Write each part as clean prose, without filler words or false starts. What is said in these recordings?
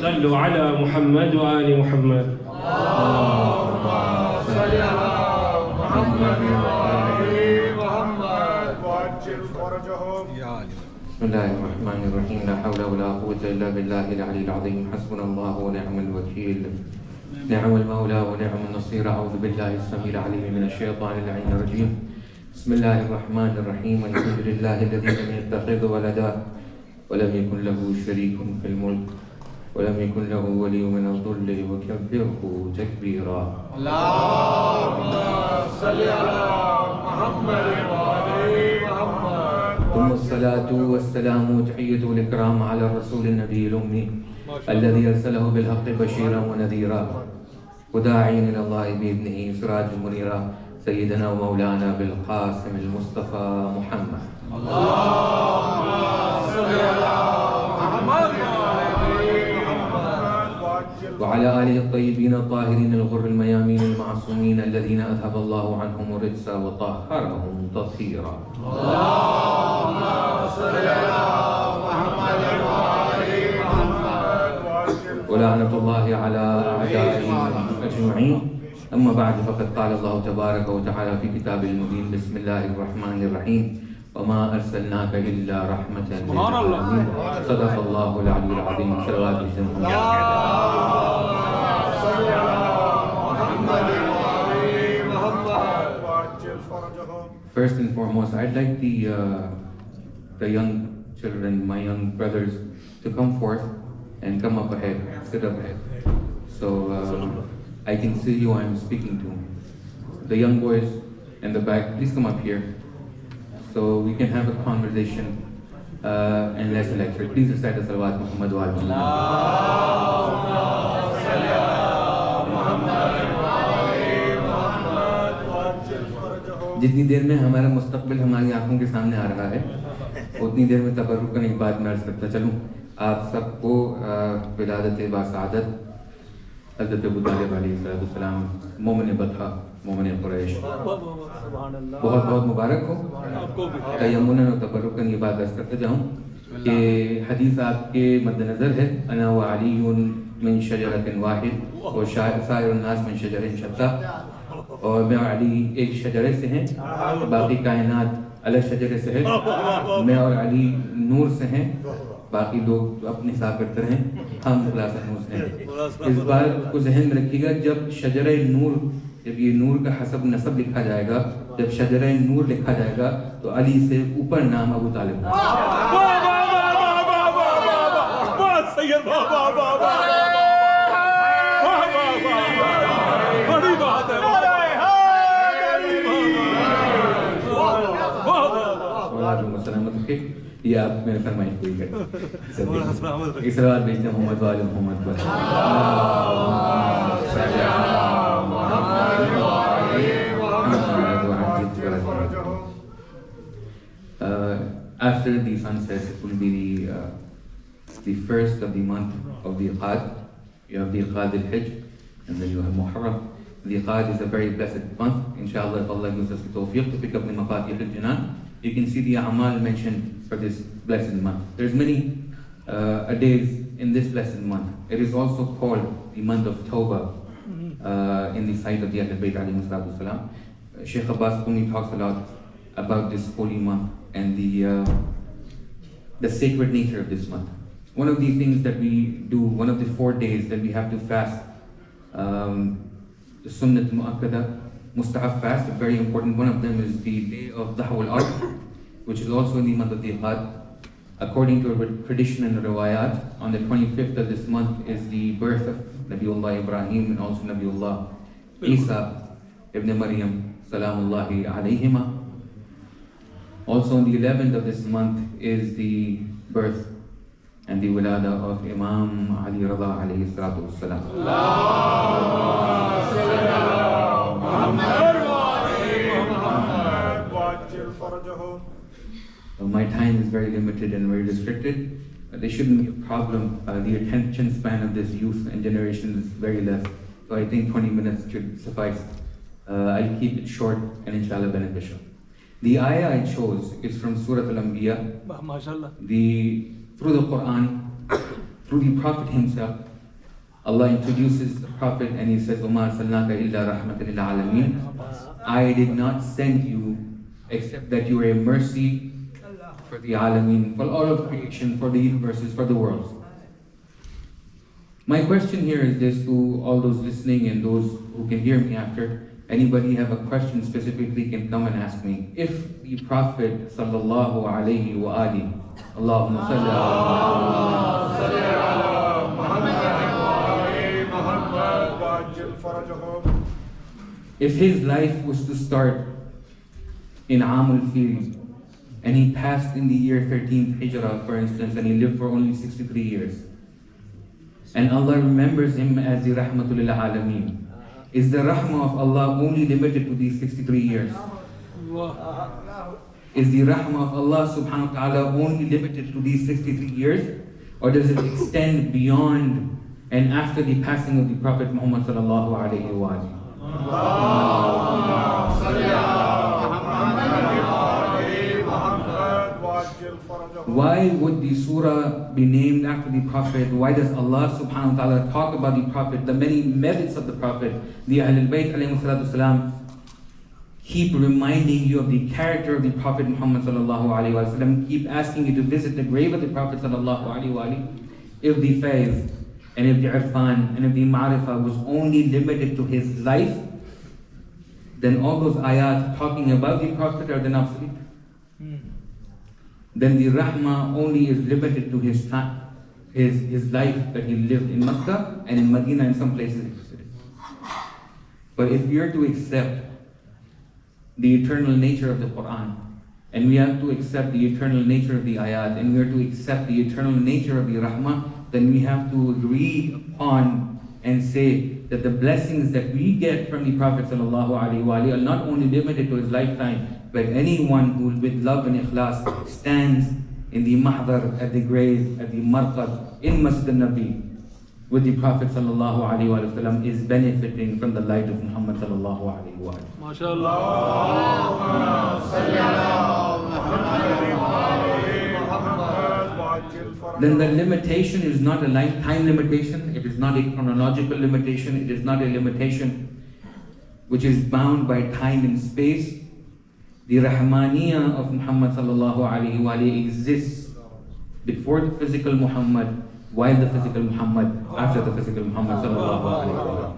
صلوا على محمد وآل محمد. اللهم صل على محمد وآل محمد وعجل فرجهم. بسم الله الرحمن الرحيم. لا حول ولا قوة إلا بالله العلي العظيم. حسبنا الله ونعم الوكيل. نعم المولى ونعم النصير. أعوذ بالله السميع العليم من الشيطان اللعين الرجيم. بسم الله الرحمن الرحيم. الحمد لله الذي لم يتخذ ولدا ولم يكن له شريك في الملك ولم يكن له ولي من الذل وكبره تكبيرا. اللهم صل على محمد وآل محمد. ثم الصلاة والسلام وتحية الإكرام على الرسول النبي الأمي الذي أرسله بالحق بشيرا ونذيرا وداعيا إلى الله بإذنه سراجا منيرا سيدنا ومولانا بالقاسم المصطفى محمد. اللهم صل على محمد وعلى آله الطيبين الطاهرين الغر الميامين المعصومين الذين أذهب الله عنهم الرجس وطهرهم تطهيرا. اللهم صل على محمد وآل محمد ولعنة الله على أعدائهم أجمعين. أما بعد فقد قال الله تبارك وتعالى في كتابه المبين. بسم الله الرحمن الرحيم. وما أرسلناك إلا رحمة للعالمين. صدق الله العلي العظيم. صلوات First and foremost, I'd like the young children, my young brothers, to come forth and come up ahead, sit up ahead, so I can see who I'm speaking to. The young boys in the back, please come up here, so we can have a conversation and less lecture. Please recite the Salawat Muhammad wa Ali जितनी देर में हमारा मुस्तकबिल हमारी आंखों के सामने आ रहा है उतनी देर में तबर्रुक करने की बात मैं अर्ज करता चलूँ। आप सबको विलादत बासादत हज़रत अबू तालिब अलैहिस्सलाम मोमिन बता मोमिन कुरैश बहुत बहुत मुबारक हो। तयम्मुनन और तबर्रुकन की बात अर्ज करते जाऊँ कि हदीस आपके मद्देनज़र है अना व अलीयुन मिन शजरतिन वाहिद व साइरुन नास मिन शजरिन शत्ता। और मैं अली एक शजरे से हैं, बाकी कायनात अलग शजरे से है। मैं और अली नूर से हैं, बाकी लोग जो अपने हिसाब करते रहें, हम खुलासा नूर से हैं। इस बात को जहन में रखिएगा, जब शजरे नूर, जब ये नूर का हसब नसब लिखा जाएगा, जब शजरे नूर लिखा जाएगा तो अली से ऊपर नाम अबू तालिब। ये आप मेरे फरमाइश पूरी करें। इस बार भेजते हैं मोहम्मद वाले मोहम्मद पर। After the sunset, it will be the first of the month of the Iqad. You have the Iqad al-Hijj, and then you have Muharram. The Iqad is a very blessed month. Inshallah, if Allah gives us the tawfiq to pick up the Mafatih al-Jinan, you can see the Amal mentioned for this blessed month. There's many days in this blessed month. It is also called the month of Tawbah in the sight of the Ahlul Bayt alayhi salatu wasalam. Shaykh Abbas Qumi talks a lot about this holy month and the sacred nature of this month. One of the things that we do, one of the 4 days that we have to fast, the Sunnat Mu'akkada, Mustahab fast, a very important one of them is the day of Dahwa al-Ard, which is also in the month of the Iqad. According to a tradition and riwayat, on the 25th of this month is the birth of Nabiullah Ibrahim and also Nabiullah Isa ibn Maryam, salamullahi alayhima. Also on the 11th of this month is the birth and the wilada of Imam Ali Rada alayhi salatu wassalam. My time is very limited and very restricted. There shouldn't be a problem. The attention span of this youth and generation is very less. So I think 20 minutes should suffice. I'll keep it short and inshallah beneficial. The ayah I chose is from Surah Al-Anbiya. Through the Quran, through the Prophet himself, Allah introduces the Prophet and He says, وَمَا أَرْسَلْنَاكَ إِلَّا رَحْمَةً لِلْعَالَمِينَ. I did not send you except that you are a mercy for the alameen, for all of creation, for the universes, for the worlds. My question here is this to all those listening and those who can hear me after. Anybody have a question specifically can come and ask me. If the Prophet sallallahu alayhi wa alihi, Allahumma salli ala Muhammad, if his life was to start in Amul Fil and he passed in the year 13th Hijrah, for instance, and he lived for only 63 years, and Allah remembers him as the Rahmatul Lil Alameen, is the Rahmah of Allah only limited to these 63 years? Is the Rahmah of Allah subhanahu wa ta'ala only limited to these 63 years? Or does it extend beyond and after the passing of the Prophet Muhammad sallallahu alayhi wa Why would the surah be named after the Prophet? Why does Allah subhanahu wa ta'ala talk about the Prophet, the many merits of the Prophet? The Ahlul Bayt alayhi salatu salam keep reminding you of the character of the Prophet Muhammad sallallahu alayhi wa sallam, keep asking you to visit the grave of the Prophet sallallahu alayhi wa sallam. If the faith and if the irfan and if the ma'rifah was only limited to his life, then all those ayat talking about the Prophet are then obsolete. Then the rahmah only is limited to his time, his life that he lived in Makkah and in Medina and some places. But if we are to accept the eternal nature of the Quran, and we have to accept the eternal nature of the ayat, and we are to accept the eternal nature of the rahmah, then we have to agree upon and say that the blessings that we get from the Prophet ﷺ are not only limited to his lifetime, but anyone who with love and ikhlas stands in the mahdar, at the grave, at the marqad, in Masjid al-Nabi, with the Prophet ﷺ is benefiting from the light of Muhammad ﷺ. Then the limitation is not a lifetime limitation, it is not a chronological limitation, it is not a limitation which is bound by time and space. The Rahmaniyah of Muhammad ﷺ exists before the physical Muhammad, while the physical Muhammad, after the physical Muhammad ﷺ.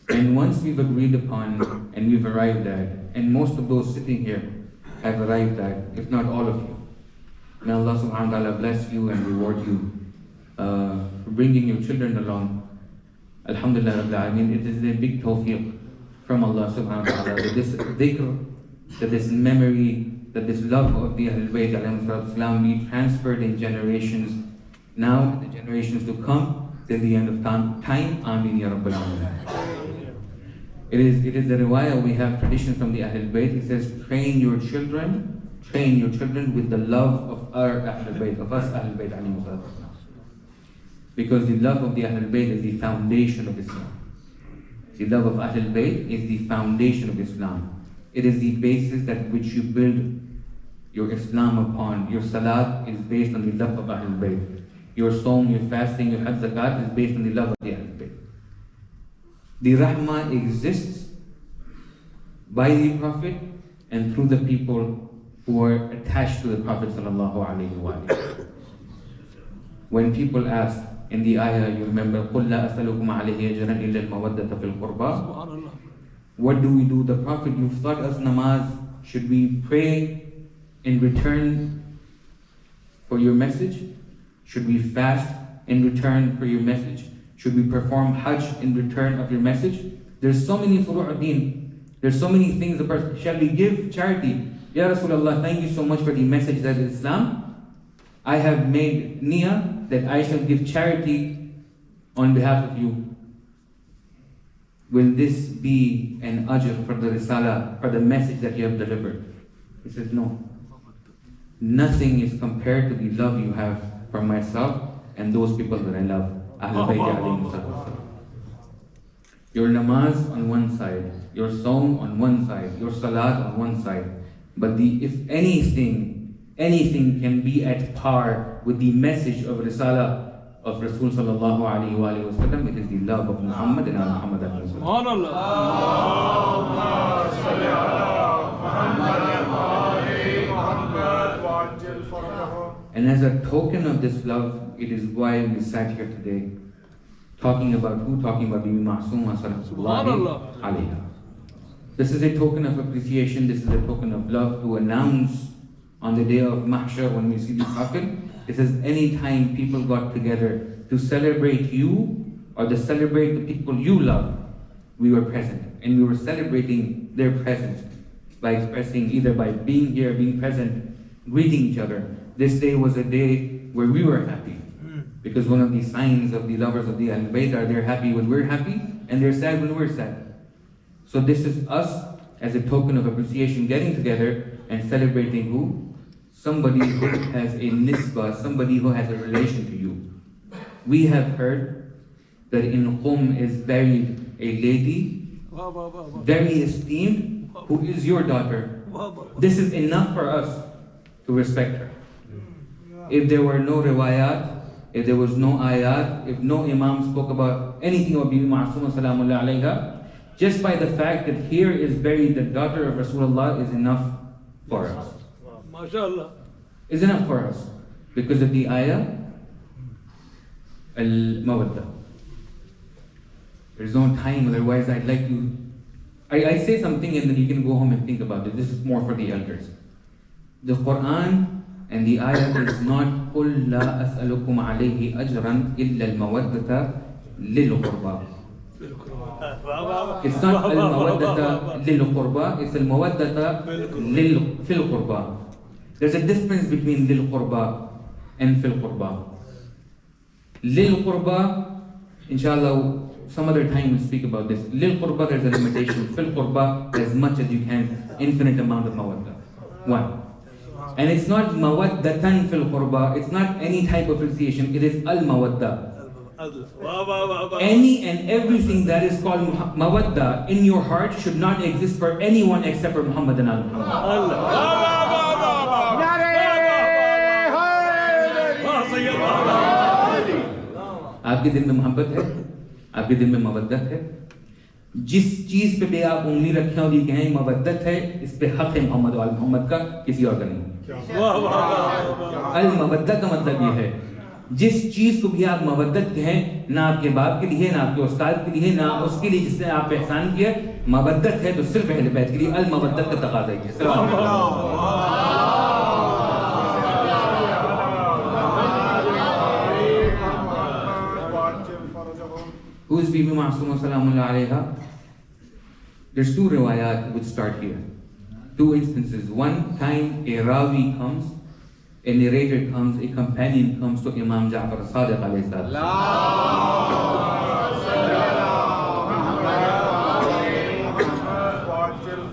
And once we've agreed upon and we've arrived at, and most of those sitting here have arrived at, if not all of you, may Allah subhanahu wa ta'ala bless you and reward you for bringing your children along. Alhamdulillah Rabbil Alameen. It is a big tawfiq from Allah subhanahu wa ta'ala that this dhikr, that this memory, that this love of the Ahlul Bayt alayhi salam be transferred in generations now and the generations to come till the end of time. Ameen ya Rabbil Alameen. It is the riwayah, we have tradition from the Ahlul Bayt. It says, train your children with the love of our Ahlul Bayt, of us Ahlul Bayt alayhi salam. Because the love of the Ahlul Bayt is the foundation of Islam. The love of Ahlul Bayt is the foundation of Islam. It is the basis that which you build your Islam upon. Your salat is based on the love of Ahlul Bayt. Your sawm, your fasting, your hajj, zakat is based on the love of the Ahlul Bayt. The rahmah exists by the Prophet and through the people who are attached to the Prophet ﷺ. When people ask in the ayah, you remember, قُلْ لَا أَسْأَلُكُمْ عَلَيْهِ أَجْرًا إِلَّا الْمَوَدَّةَ فِي الْقُرْبَى. What do we do? The Prophet, you've taught us namaz. Should we pray in return for your message? Should we fast in return for your message? Should we perform hajj in return of your message? There's so many furu'uddin. There's so many things a person. Shall we give charity? Ya Rasulullah, thank you so much for the message that is Islam. I have made niyyah that I shall give charity on behalf of you. Will this be an ajr for the risala, for the message that you have delivered? He says, no. Nothing is compared to the love you have for myself and those people that I love. Ahlul Bayt alayhi salam. Your namaz on one side, your sawm on one side, your salat on one side, But if anything can be at par with the message of Risala of Rasul sallallahu alayhi wa sallam, it is the love of Muhammad and Muhammad. And as a token of this love, it is why we sat here today, talking about who? Talking about Bibi Ma'sooma sallallahu alayha. This is a token of appreciation, this is a token of love to announce on the day of Mahshar when we see the coffin. It says any time people got together to celebrate you or to celebrate the people you love, we were present. And we were celebrating their presence by expressing, either by being here, being present, greeting each other. This day was a day where we were happy. Because one of the signs of the lovers of the Ahlul Bayt are they're happy when we're happy and they're sad when we're sad. So this is us as a token of appreciation getting together and celebrating who? Somebody who has a nisbah, somebody who has a relation to you. We have heard that in Qum is buried a lady, very esteemed, who is your daughter. This is enough for us to respect her. If there were no riwayat, if there was no ayat, if no imam spoke about anything of Bibi Ma'sooma salamullah alayha, just by the fact that here is buried the daughter of Rasulullah is enough for us. MashaAllah. Is enough for us. Because of the ayah, al-mawaddah. There's no time, otherwise I'd like to... I say something and then you can go home and think about it. This is more for the elders. The Quran and the ayah is not قُلْ لَا أَسْأَلُكُمْ عَلَيْهِ أَجْرًا إِلَّا الْمَوَدَّةَ لِلْقُرْبَى. It's not al-mawaddata lil-qurba, it's al-mawaddata fil-qurba. There's a difference between lil-qurba and fil-qurba. Lil-qurba, inshallah, some other time we'll speak about this. Lil-qurba, there's a limitation. Fil-qurba, as much as you can, infinite amount of mawadda. One. And it's not mawaddatan fil-qurba, it's not any type of association, it is al-mawadda. Any and everything that is called mawadda in your heart should not exist for anyone except for Muhammad and Allah. आपके दिल में मोहब्बत है, आपके दिल में मवद्दत है. जिस चीज पे भी आप उंगली रखें और ये कहें मवद्दत है, इस पे हक है मोहम्मद और मोहम्मद का, किसी और का नहीं. अल मवद्दत का मतलब ये है, जिस चीज को भी आप मवद्दत कहें, ना आपके बाप के लिए, ना आपके उस्ताद के लिए, ना उसके लिए जिसने आप पे एहसान किया, मवद्दत है तो सिर्फ अहले बैत के लिए. अल मवद्दत का तकाज़ा है. Who is Bibi Ma'sooma salamullah alayha? There's two riwayat which start here. Two instances. One time a rawi comes, a narrator comes, a companion comes to Imam Ja'far Sadiq alayhi salam.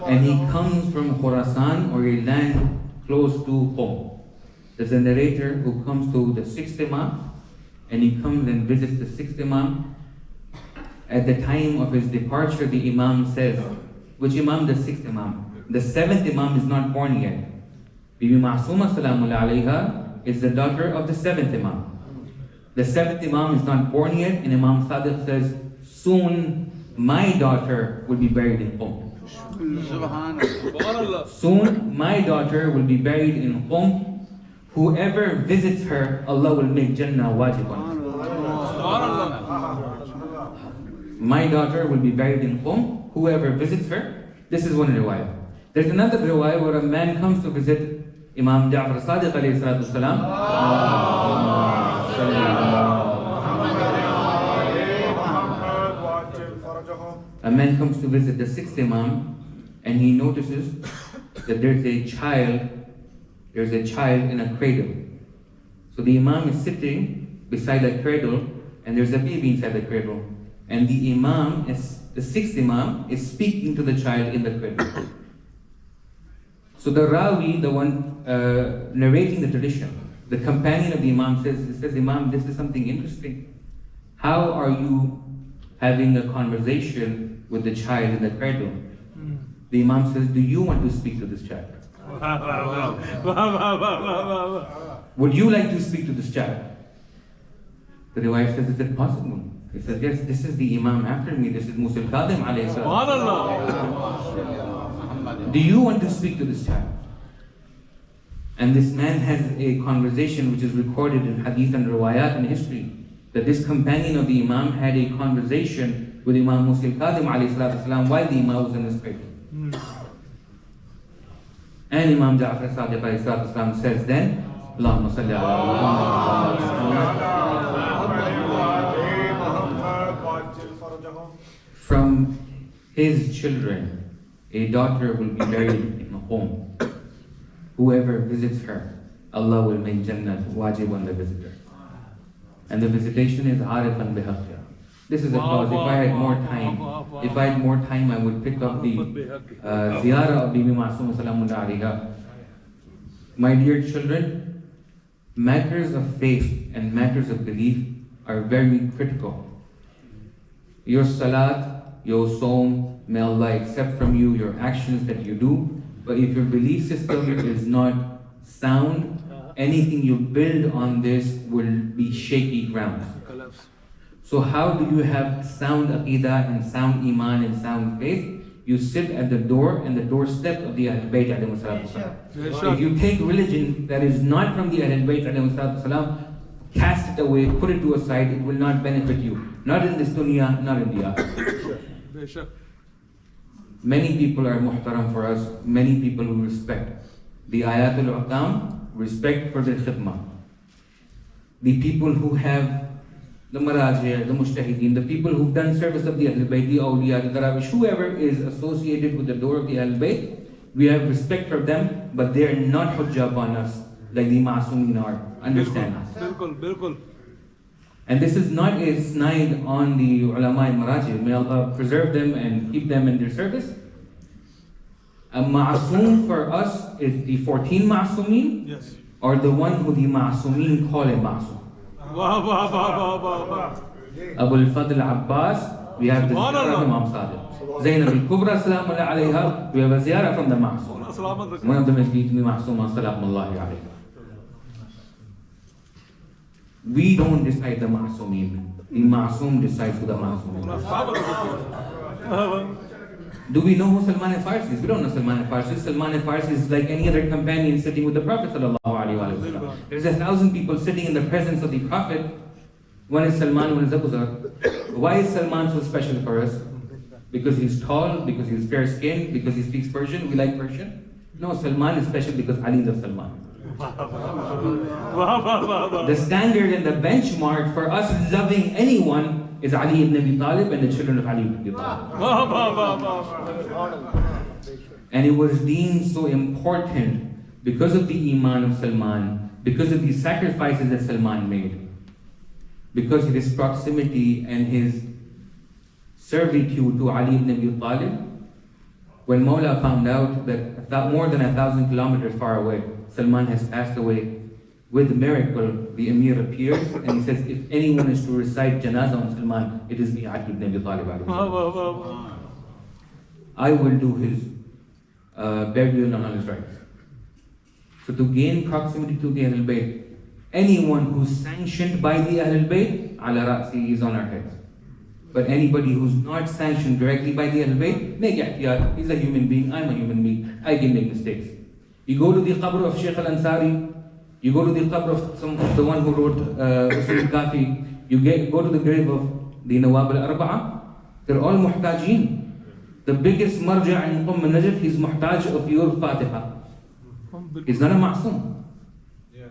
And he comes from Khurasan, or a land close to Qum. There's a narrator who comes to the sixth Imam, and he comes and visits the sixth Imam. At the time of his departure, the Imam says, which Imam? The sixth Imam. The seventh Imam is not born yet. Bibi Ma'sooma salamullah alayha is the daughter of the seventh Imam. The seventh Imam is not born yet, and Imam Sadiq says, soon my daughter will be buried in Qum. Soon my daughter will be buried in Qum. Whoever visits her, Allah will make Jannah wajib on her. My daughter will be buried in Qum. Whoever visits her, this is one riwayah. There's another riwayah where a man comes to visit Imam Ja'far Sadiq alayhi salatu wasalam. A man comes to visit the sixth Imam, and he notices that there's a child in a cradle. So the Imam is sitting beside a cradle, and there's a baby inside the cradle. And the Imam, the sixth Imam, is speaking to the child in the cradle. So the Rawi, the one narrating the tradition, the companion of the Imam says, Imam, this is something interesting. How are you having a conversation with the child in the cradle? The Imam says, do you want to speak to this child? Would you like to speak to this child? The riwayah says, is it possible? He says, yes, this is the Imam after me. This is Musa al-Khadim alayhi salam. Do you want to speak to this child? And this man has a conversation which is recorded in hadith and riwayat in history, that this companion of the Imam had a conversation with Imam Musa al-Khadim alayhi salam while the Imam was in his cradle. And Imam Ja'far Sadiq alayhi salam says then, Allahumma salli ala Muhammad. From his children, a daughter will be buried in a home. Whoever visits her, Allah will make Jannah wajib on the visitor. And the visitation is arifan bihaqqa. This is a clause. If I had more time, I would pick up the ziyarah of Bibi Ma'soom Salamullahi alayha. My dear children, matters of faith and matters of belief are very critical. Your salat, your saum, may Allah accept from you your actions that you do. But if your belief system is not sound, anything you build on this will be shaky ground. So how do you have sound aqidah and sound iman and sound faith? You sit at the door and the doorstep of the Ahlul Bayt alayhi salam. If you take religion that is not from the Ahlul Bayt alayhi salam, cast it away, put it to a side, it will not benefit you. Not in this dunya, not in the akhirah. Many people are muhtaram for us, many people who respect. The Ayatul Aqam, respect for their khidmah. The people who have the Marajir, the Mujtahideen, the people who've done service of the Ahlul Bayt, the Awliya, the Darawish, whoever is associated with the door of the Ahlul Bayt, we have respect for them, but they're not hujjah on us like the Ma'asumeen are. Understand? Bilkul. And this is not a snide on the ulama and marajih. May Allah preserve them and keep them in their service. A ma'asum for us is the 14 ma'asumeen, Yes. or the one who the ma'asumeen call a ma'asum. Abu al-Fadl Abbas, we have the ziyarah from Imam Sadiq. Zainab al-Kubra, salamullahi alayha, we have a ziyarah from the ma'asum. One of them is the ma'asum, salamullahi alayha. We don't decide the ma'asumeen. The ma'asum decides who the ma'asum is. Do we know who Salman al-Farsi is? We don't know Salman al-Farsi. Salman al-Farsi is like any other companion sitting with the Prophet sallallahu alaihi wasallam. There's 1,000 people sitting in the presence of the Prophet. One is Salman, one is Abu Zar. Why is Salman so special for us? Because he's tall, because he's fair-skinned, because he speaks Persian, we like Persian? No, Salman is special because Ali loves Salman. The standard and the benchmark for us loving anyone is Ali ibn Abi Talib and the children of Ali ibn Abi Talib. And it was deemed so important because of the iman of Salman, because of the sacrifices that Salman made, because of his proximity and his servitude to Ali ibn Abi Talib. When Mawla found out that more than 1,000 kilometers far away, Salman has passed away, with miracle, the Emir appears and he says, if anyone is to recite janazah on Salman, it is me, Ali ibn Abi Talib. I will do his burial on his rights. So to gain proximity to the Ahlul Bayt, anyone who's sanctioned by the Ahlul Bayt, ala ra'si, is on our heads. But anybody who's not sanctioned directly by the Ahlul Bayt, make ihtiyat. He's a human being, I'm a human being, I can make mistakes. You go to the qabr of Shaykh al-Ansari, you go to the qabr of the one who wrote Usul al-Kafi, go to the grave of the Nawab al-Arba'a, they're all muhtajeen. The biggest marja' in Qum al-Najaf, he's muhtaj of your Fatiha. He's not a ma'asum.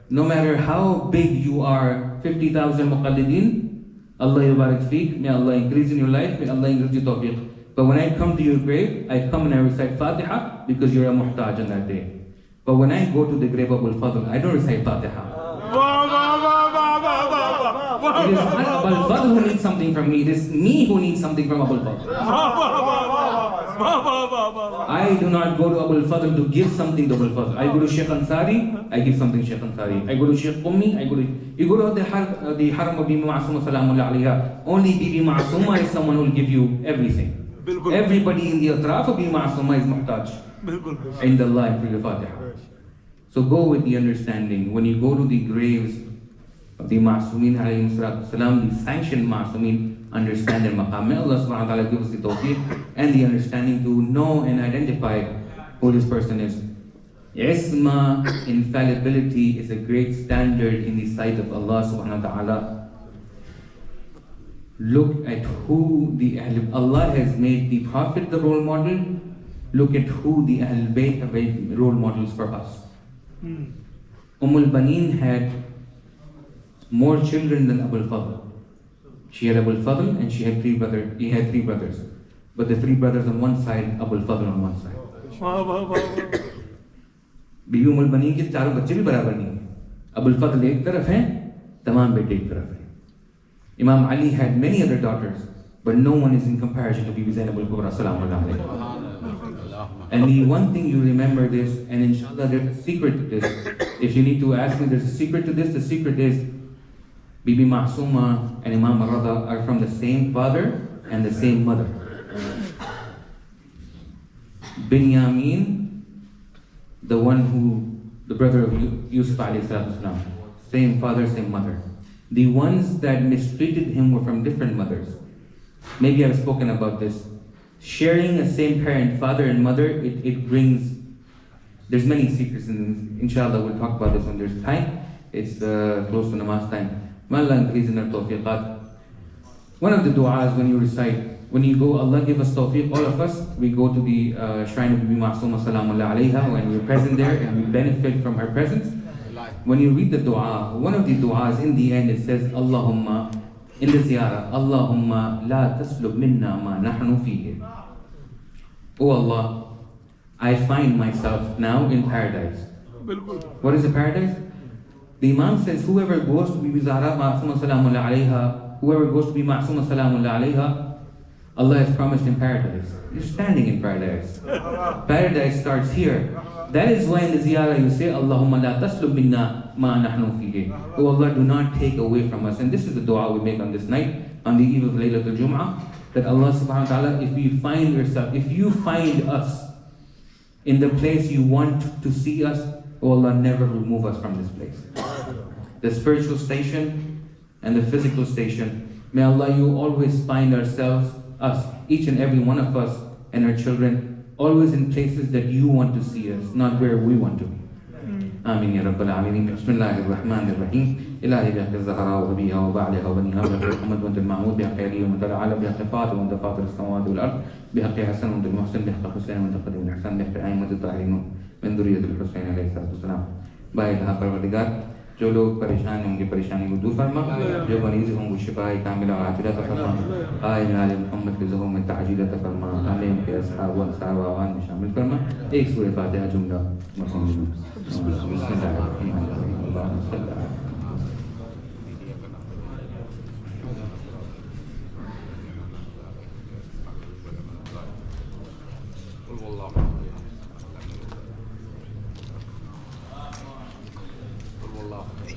No matter how big you are, 50,000 muqallideen, Allah yabarak feek, may Allah increase in your life, may Allah increase your tawfiq. But when I come to your grave, I come and I recite Fatiha because you're a muhtaj on that day. But when I go to the grave of Al-Fadl, I don't recite Fatiha. It is not Al-Fadl who needs something from me, it is me who needs something from Al-Fadl. I do not go to Abu al-Fadl to give something to Abu al-Fadl. I go to Shaykh Ansari, I give something to Shaykh Ansari. I go to Shaykh Qummi, you go to the Haram of Bibi Ma'asuma salamullahi alayha. Only Bibi Ma'asuma is someone who will give you everything. Everybody in the atraf of being ma'asuma is muhtaj in the life of the Fatiha. So go with the understanding. When you go to the graves of the ma'asumin alayhi salatu salam, the sanctioned ma'asumin, understand their maqam. May Allah subhanahu wa ta'ala give us the tawfiq and the understanding to know and identify who this person is. Isma, infallibility, is a great standard in the sight of Allah subhanahu wa ta'ala. Look at who the Allah has made the Prophet the role model. Look at who the Ahlul Bayt have made role models for us. Al-Baneen had more children than Abu al-Fadl. She had Abu al-Fadl and she had he had three brothers. But the three brothers on one side, Abu al-Fadl on one side. बीवी उम्मुल बनीन के चारों बच्चे भी बराबर नहीं हैं. अबुल फजल एक तरफ हैं, तमाम बेटे एक तरफ हैं. Imam Ali had many other daughters, but no one is in comparison to Bibi Zainab al-Kubra sallallahu alaihi wasallam. And the one thing you remember this, and inshallah there's a secret to this. If you need to ask me, there's a secret to this. The secret is Bibi Ma'suma and Imam Ar-Rada are from the same father and the same mother. Binyamin, the brother of Yusuf alayhi salatu wasalam, same father, same mother. The ones that mistreated him were from different mothers. Maybe I've spoken about this. Sharing a same parent, father and mother, it brings, there's many secrets, and inshallah we'll talk about this when there's time. It's close to namaz time. May Allah increase in our tawfiqat. One of the du'as when you recite, when you go, Allah give us tawfiq, all of us, we go to the shrine of Bibi Ma'suma salamullah alayha, when we're present there and we benefit from her presence. When you read the dua, one of the du'as in the end it says, Allahumma, in the ziyarah, Allahumma la taslub minna ma nahnu fihi. Oh Allah, I find myself now in paradise. What is the paradise? The Imam says, whoever goes to Bibi Zahra Ma'suma salamullah alayha, whoever goes to Bibi Ma'suma salamullah alayha, Allah has promised him paradise. You're standing in paradise. Paradise starts here. That is why in the ziyarah you say, Allahumma la taslub minna ma nahnu fihi. Oh Allah, do not take away from us. And this is the dua we make on this night, on the eve of Laylatul Jum'ah, that Allah subhanahu wa ta'ala, if you find us in the place you want to see us, oh Allah, never remove us from this place. The spiritual station and the physical station. May Allah, you always find ourselves, us, each and every one of us and our children, always in places that you want to see us, not where we want to be. Ameen ya Rabbal Alameen. Bismillahir Rahmanir Rahim. Ilahi bihaqi Zahra wa biha wa ba'liha wa baniha wa bihaqi Muhammad wa antal Ma'mud bihaqi Ali wa antal Ala bihaqi Fatih wa antal Fatir as-samawati wal ard bihaqi Hasan wa antal Muhsin bihaqi Husayn wa antal Qadim wa Ihsan bihaqi Aymat al-Tahirin min dhurriyyatil Husayn alayhi salatu wassalam. By Allah Parvardigar, जो लोग परेशान होंगे परेशानी को दूर फरमा, जो मरीज होंगे शिफाए कामिला आजिला फरमा, आए नाले मोहम्मद के ज़हूर में ताजीला फरमा, हमें उनके अस्हाब व अंसार व आवान में शामिल फरमा. एक सूरह फातिहा जुमला मरहूम.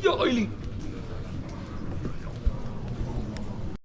Ya Ali.